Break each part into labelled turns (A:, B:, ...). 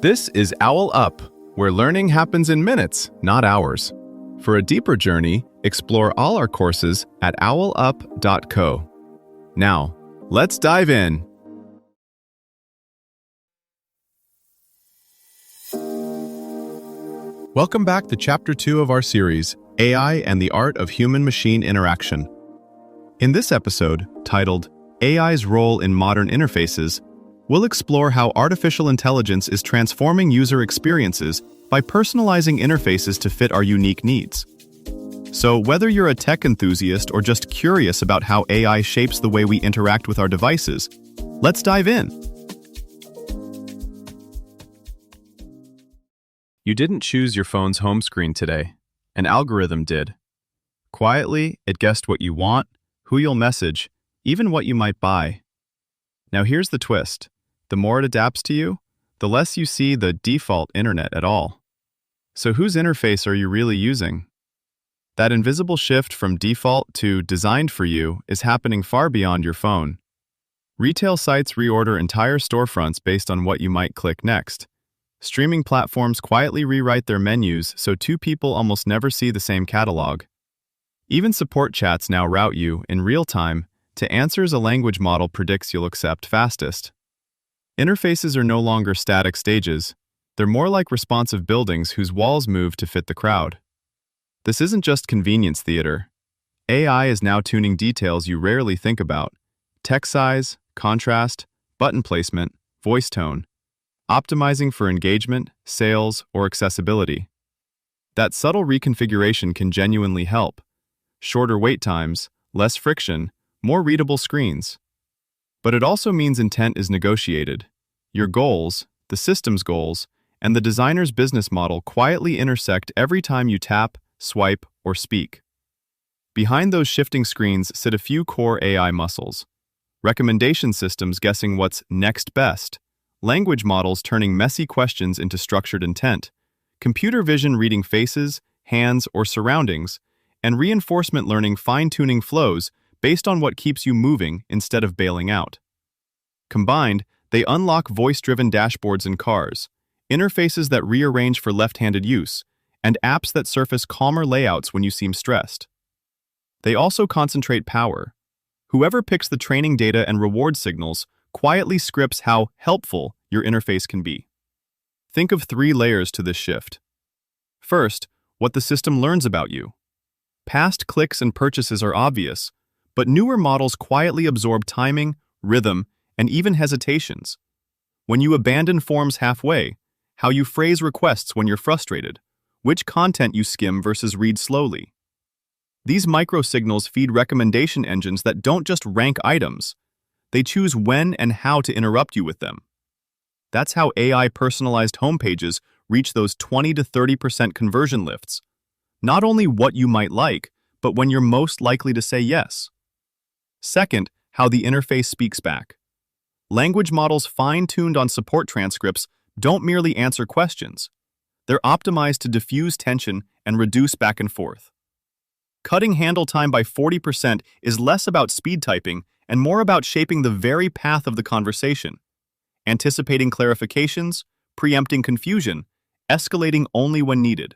A: This is OwlUp, where learning happens in minutes, not hours. For a deeper journey, explore all our courses at owlup.co. Now, let's dive in. Welcome back to Chapter 2 of our series, AI and the Art of Human-Machine Interaction. In this episode, titled AI's Role in Modern Interfaces, we'll explore how artificial intelligence is transforming user experiences by personalizing interfaces to fit our unique needs. So whether you're a tech enthusiast or just curious about how AI shapes the way we interact with our devices, let's dive in. You didn't choose your phone's home screen today. An algorithm did. Quietly, it guessed what you want, who you'll message, even what you might buy. Now here's the twist. The more it adapts to you, the less you see the default internet at all. So whose interface are you really using? That invisible shift from default to designed for you is happening far beyond your phone. Retail sites reorder entire storefronts based on what you might click next. Streaming platforms quietly rewrite their menus so two people almost never see the same catalog. Even support chats now route you, in real time, to answers a language model predicts you'll accept fastest. Interfaces are no longer static stages. They're more like responsive buildings whose walls move to fit the crowd. This isn't just convenience theater. AI is now tuning details you rarely think about: text size, contrast, button placement, voice tone, optimizing for engagement, sales, or accessibility. That subtle reconfiguration can genuinely help. Shorter wait times, less friction, more readable screens. But it also means intent is negotiated. Your goals, the system's goals, and the designer's business model quietly intersect every time you tap, swipe, or speak. Behind those shifting screens sit a few core AI muscles. Recommendation systems guessing what's next best, language models turning messy questions into structured intent, computer vision reading faces, hands, or surroundings, and reinforcement learning fine-tuning flows based on what keeps you moving instead of bailing out. Combined, they unlock voice-driven dashboards in cars, interfaces that rearrange for left-handed use, and apps that surface calmer layouts when you seem stressed. They also concentrate power. Whoever picks the training data and reward signals quietly scripts how helpful your interface can be. Think of 3 layers to this shift. First, what the system learns about you. Past clicks and purchases are obvious, but newer models quietly absorb timing, rhythm, and even hesitations. When you abandon forms halfway, how you phrase requests when you're frustrated, which content you skim versus read slowly. These micro-signals feed recommendation engines that don't just rank items. They choose when and how to interrupt you with them. That's how AI-personalized homepages reach those 20 to 30% conversion lifts. Not only what you might like, but when you're most likely to say yes. Second, how the interface speaks back. Language models fine-tuned on support transcripts don't merely answer questions. They're optimized to diffuse tension and reduce back and forth. Cutting handle time by 40% is less about speed typing and more about shaping the very path of the conversation, anticipating clarifications, preempting confusion, escalating only when needed.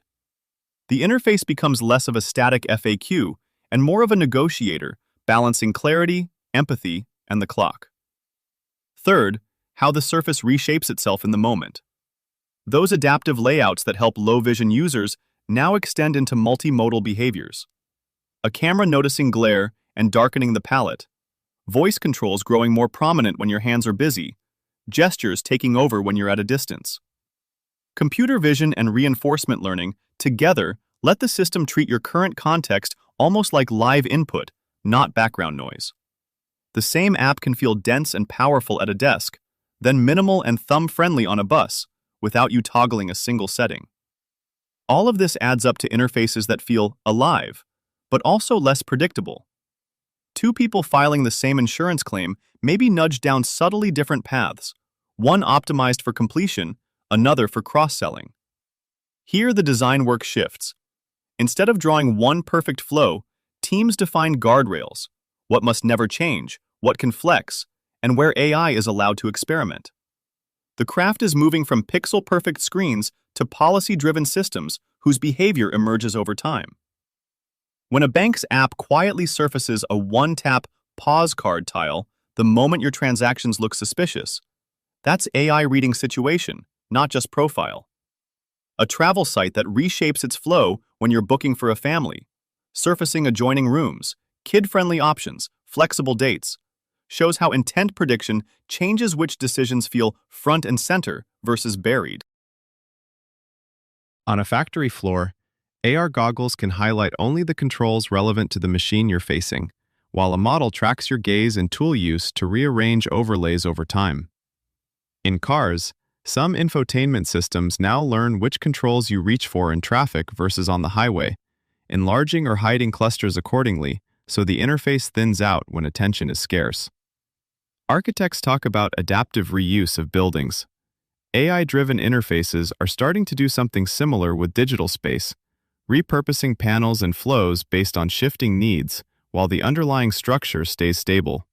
A: The interface becomes less of a static FAQ and more of a negotiator, balancing clarity, empathy, and the clock. Third, how the surface reshapes itself in the moment. Those adaptive layouts that help low-vision users now extend into multimodal behaviors. A camera noticing glare and darkening the palette, voice controls growing more prominent when your hands are busy, gestures taking over when you're at a distance. Computer vision and reinforcement learning together let the system treat your current context almost like live input, not background noise. The same app can feel dense and powerful at a desk, then minimal and thumb-friendly on a bus, without you toggling a single setting. All of this adds up to interfaces that feel alive, but also less predictable. 2 people filing the same insurance claim may be nudged down subtly different paths, one optimized for completion, another for cross-selling. Here the design work shifts. Instead of drawing one perfect flow, teams define guardrails, what must never change, what can flex, and where AI is allowed to experiment.
B: The craft is moving from pixel-perfect screens to policy-driven systems whose behavior emerges over time. When a bank's app quietly surfaces a one-tap pause card tile the moment your transactions look suspicious, that's AI reading situation, not just profile. A travel site that reshapes its flow when you're booking for a family, surfacing adjoining rooms, kid-friendly options, flexible dates, shows how intent prediction changes which decisions feel front and center versus buried.
A: On a factory floor, AR goggles can highlight only the controls relevant to the machine you're facing, while a model tracks your gaze and tool use to rearrange overlays over time. In cars, some infotainment systems now learn which controls you reach for in traffic versus on the highway, enlarging or hiding clusters accordingly so the interface thins out when attention is scarce. Architects talk about adaptive reuse of buildings. AI-driven interfaces are starting to do something similar with digital space, repurposing panels and flows based on shifting needs while the underlying structure stays stable.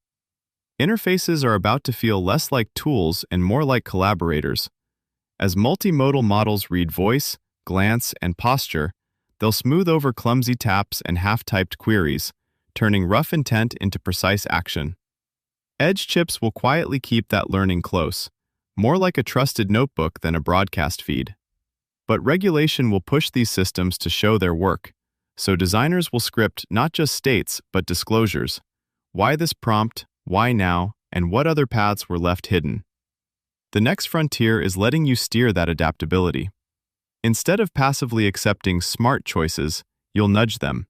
A: Interfaces are about to feel less like tools and more like collaborators. As multimodal models read voice, glance, and posture, they'll smooth over clumsy taps and half-typed queries, turning rough intent into precise action. Edge chips will quietly keep that learning close, more like a trusted notebook than a broadcast feed. But regulation will push these systems to show their work, so designers will script not just states but disclosures. Why this prompt, why now, and what other paths were left hidden. The next frontier is letting you steer that adaptability. Instead of passively accepting smart choices, you'll nudge them,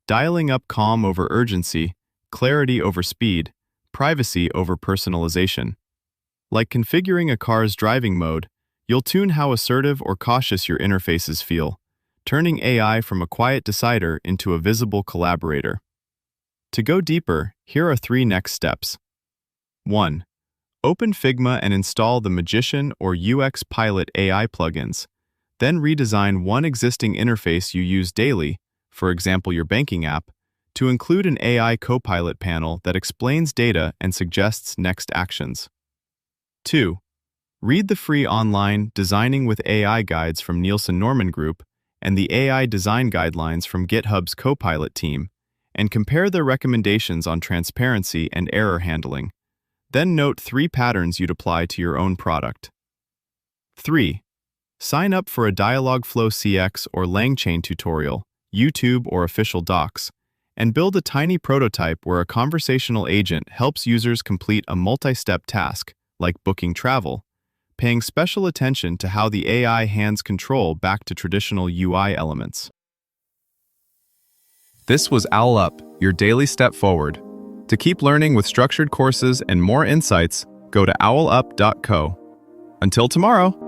A: dialing up calm over urgency, clarity over speed, privacy over personalization. Like configuring a car's driving mode, you'll tune how assertive or cautious your interfaces feel, turning AI from a quiet decider into a visible collaborator. To go deeper, here are 3 next steps. 1. Open Figma and install the Magician or UX Pilot AI plugins. Then redesign one existing interface you use daily, for example your banking app, to include an AI Copilot panel that explains data and suggests next actions. 2. Read the free online Designing with AI guides from Nielsen Norman Group and the AI Design Guidelines from GitHub's Copilot team, and compare their recommendations on transparency and error handling. Then note 3 patterns you'd apply to your own product. 3. Sign up for a Dialogflow CX or LangChain tutorial, YouTube or official docs, and build a tiny prototype where a conversational agent helps users complete a multi-step task, like booking travel, paying special attention to how the AI hands control back to traditional UI elements. This was OwlUp, your daily step forward. To keep learning with structured courses and more insights, go to owlup.co. Until tomorrow!